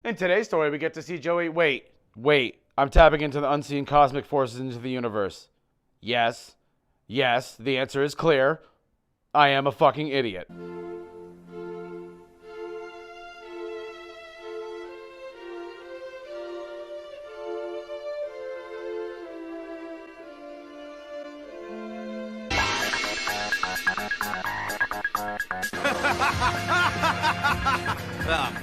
In today's story, we get to see Joey. Wait. I'm tapping into the unseen cosmic forces into the universe. Yes, the answer is clear. I am a fucking idiot.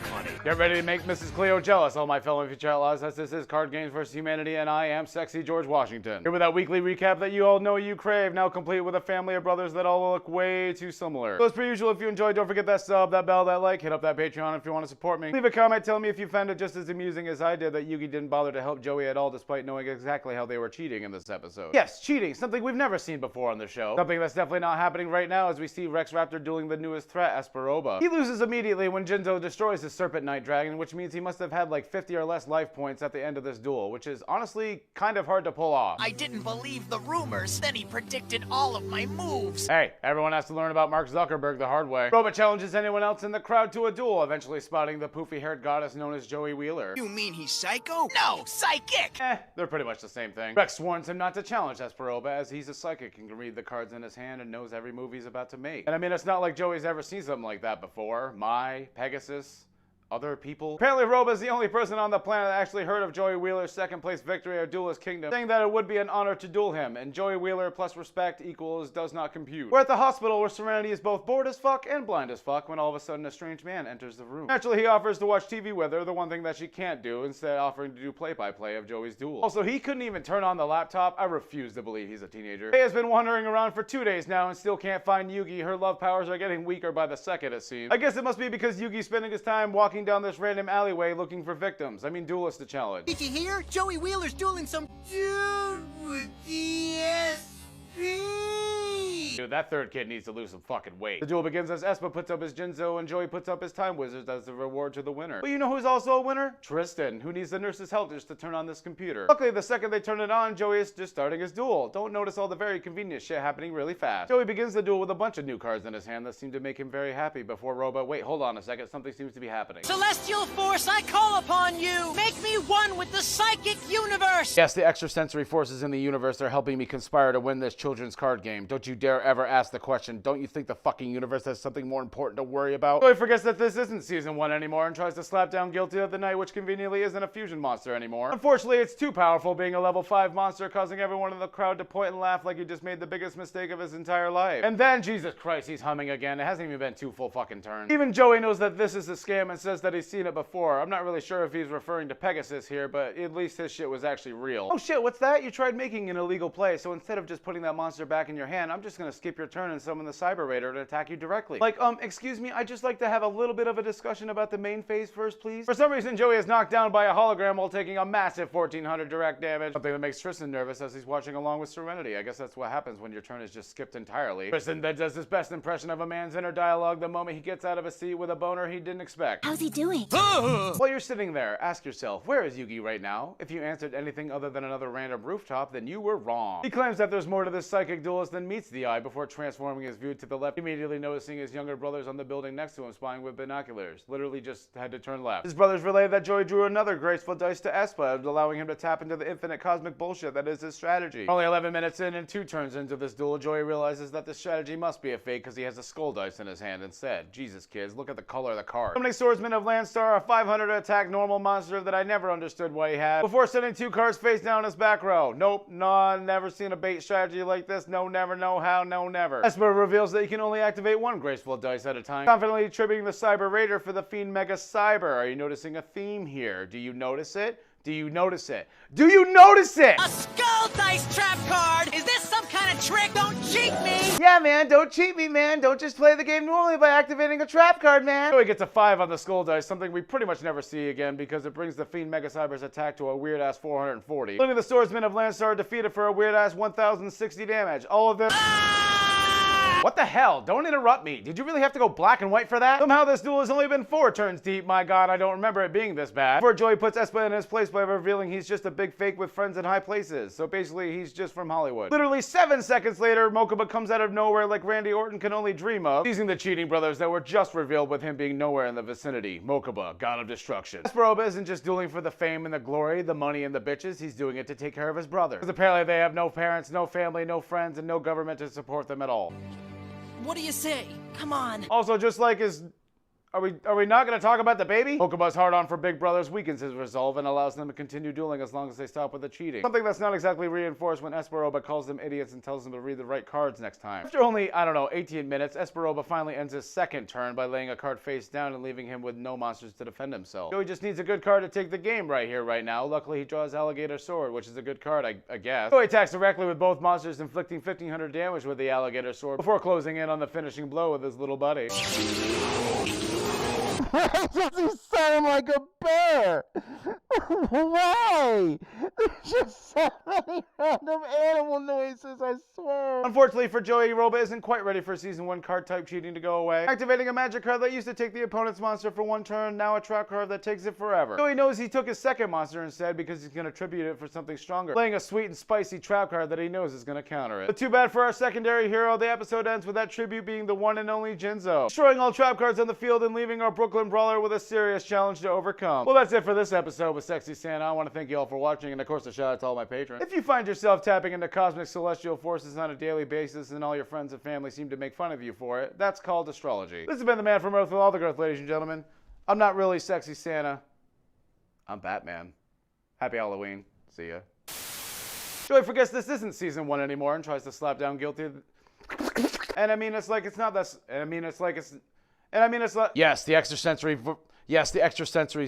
Funny. Get ready to make Mrs. Cleo jealous, all my fellow future outlaws, as this is Card Games vs. Humanity, and I am Sexy George Washington. Here with that weekly recap that you all know you crave, now complete with a family of brothers that all look way too similar. So as per usual, if you enjoyed, don't forget that sub, that bell, that like, hit up that Patreon if you want to support me. Leave a comment telling me if you found it just as amusing as I did that Yugi didn't bother to help Joey at all despite knowing exactly how they were cheating in this episode. Yes, cheating, something we've never seen before on the show. Something that's definitely not happening right now as we see Rex Raptor dueling the newest threat, Espa Roba. He loses immediately when Jinzo destroys his Serpent Knight Dragon, which means he must have had like 50 or less life points at the end of this duel, which is honestly kind of hard to pull off. I didn't believe the rumors, then he predicted all of my moves. Hey, everyone has to learn about Mark Zuckerberg the hard way. Roba challenges anyone else in the crowd to a duel, eventually spotting the poofy-haired goddess known as Joey Wheeler. You mean he's psycho? No, psychic! They're pretty much the same thing. Rex warns him not to challenge Espa Roba as he's a psychic and can read the cards in his hand and knows every move he's about to make. And I mean, it's not like Joey's ever seen something like that before. Pegasus, other people. Apparently Roba is the only person on the planet that actually heard of Joey Wheeler's second place victory at Duelist Kingdom, saying that it would be an honor to duel him, and Joey Wheeler plus respect equals does not compute. We're at the hospital where Serenity is both bored as fuck and blind as fuck when all of a sudden a strange man enters the room. Naturally, he offers to watch TV with her, the one thing that she can't do, instead offering to do play-by-play of Joey's duel. Also, he couldn't even turn on the laptop. I refuse to believe he's a teenager. Faye has been wandering around for 2 days now and still can't find Yugi. Her love powers are getting weaker by the second, it seems. I guess it must be because Yugi's spending his time walking down this random alleyway looking for victims. I mean, duelist to challenge. Did you hear? Joey Wheeler's dueling some dude with ESP. Dude, that third kid needs to lose some fucking weight. The duel begins as Espa puts up his Jinzo and Joey puts up his Time Wizards as the reward to the winner. But you know who's also a winner? Tristan, who needs the nurse's help just to turn on this computer. Luckily, the second they turn it on, Joey is just starting his duel. Don't notice all the very convenient shit happening really fast. Joey begins the duel with a bunch of new cards in his hand that seem to make him very happy before Roba. Wait, hold on a second. Something seems to be happening. Celestial Force, I call upon you! Make me one with the psychic universe! Yes, the extrasensory forces in the universe are helping me conspire to win this children's card game. Don't you dare ever ask the question. Don't you think the fucking universe has something more important to worry about? Joey forgets that this isn't season 1 anymore and tries to slap down Guilty of the Night, which conveniently isn't a fusion monster anymore. Unfortunately, it's too powerful, being a level 5 monster, causing everyone in the crowd to point and laugh like he just made the biggest mistake of his entire life. And then, Jesus Christ, he's humming again. It hasn't even been 2 full fucking turns. Even Joey knows that this is a scam and says that he's seen it before. I'm not really sure if he's referring to Pegasus here, but at least his shit was actually real. Oh shit, what's that? You tried making an illegal play, so instead of just putting that monster back in your hand, I'm just gonna skip your turn and summon the Cyber Raider to attack you directly. Like, excuse me, I'd just like to have a little bit of a discussion about the main phase first, please. For some reason, Joey is knocked down by a hologram while taking a massive 1400 direct damage. Something that makes Tristan nervous as he's watching along with Serenity. I guess that's what happens when your turn is just skipped entirely. Tristan then does his best impression of a man's inner dialogue the moment he gets out of a seat with a boner he didn't expect. How's he doing? While you're sitting there, ask yourself, where is Yugi right now? If you answered anything other than another random rooftop, then you were wrong. He claims that there's more to this psychic duelist than meets the eye before transforming his view to the left, immediately noticing his younger brothers on the building next to him spying with binoculars. Literally just had to turn left. His brothers relay that Joey drew another graceful dice to Espa, allowing him to tap into the infinite cosmic bullshit that is his strategy. Only 11 minutes in and 2 turns into this duel, Joey realizes that this strategy must be a fake because he has a skull dice in his hand instead. Jesus, kids, look at the color of the card. Summoning Swordsman of Landstar, a 500 attack normal monster that I never understood why he had, before sending 2 cards face down his back row. Nope, no, never seen a bait strategy like this. No, never, no how, no, never. Espa reveals that he can only activate 1 graceful dice at a time, confidently tripping the Cyber Raider for the Fiend Mega Cyber. Are you noticing a theme here? Do you notice it? Do you notice it? Do you notice it? A skull dice trap card! Is this some kind of trick? Don't cheat me! Yeah, man, don't cheat me, man. Don't just play the game normally by activating a trap card, man. Joey gets a 5 on the skull dice, something we pretty much never see again because it brings the Fiend Mega Cyber's attack to a weird-ass 440. Leaving the Swordsman of Landstar defeated for a weird-ass 1060 damage. All of them... What the hell? Don't interrupt me. Did you really have to go black and white for that? Somehow this duel has only been 4 turns deep. My god, I don't remember it being this bad. Before Joey puts Espa in his place by revealing he's just a big fake with friends in high places. So basically, he's just from Hollywood. Literally 7 seconds later, Mokuba comes out of nowhere like Randy Orton can only dream of, seizing the cheating brothers that were just revealed with him being nowhere in the vicinity. Mokuba, god of destruction. Espa Roba isn't just dueling for the fame and the glory, the money and the bitches. He's doing it to take care of his brother. Because apparently they have no parents, no family, no friends, and no government to support them at all. What do you say? Come on. Also, just like his... Are we not going to talk about the baby? Mokuba's hard-on for Big Brothers weakens his resolve and allows them to continue dueling as long as they stop with the cheating. Something that's not exactly reinforced when Espa Roba calls them idiots and tells them to read the right cards next time. After only, I don't know, 18 minutes, Espa Roba finally ends his second turn by laying a card face down and leaving him with no monsters to defend himself. Joey just needs a good card to take the game right here, right now. Luckily, he draws Alligator Sword, which is a good card, I guess. Joey attacks directly with both monsters, inflicting 1,500 damage with the Alligator Sword before closing in on the finishing blow with his little buddy. Why does he sound like a bear? Why? There's just so many random animal noises, I swear. Unfortunately for Joey, Roba isn't quite ready for Season 1 card type cheating to go away. Activating a magic card that used to take the opponent's monster for 1 turn, now a trap card that takes it forever. Joey knows he took his second monster instead because he's going to tribute it for something stronger, playing a sweet and spicy trap card that he knows is going to counter it. But too bad for our secondary hero, the episode ends with that tribute being the one and only Jinzo, destroying all trap cards on the field and leaving our Brooklyn Brawler with a serious challenge to overcome. Well, that's it for this episode with Sexy Santa. I want to thank you all for watching, and of course a shout out to all my patrons. If you find yourself tapping into cosmic celestial forces on a daily basis and all your friends and family seem to make fun of you for it, that's called astrology. This has been the man from Earth with all the growth, ladies and gentlemen. I'm not really Sexy Santa. I'm Batman. Happy Halloween. See ya. Joey forgets this isn't Season 1 anymore and tries to slap down guilty. And I mean, it's like it's not this. And I mean, it's like it's. And I mean, it's like. Yes, the extrasensory. Yes, the extrasensory.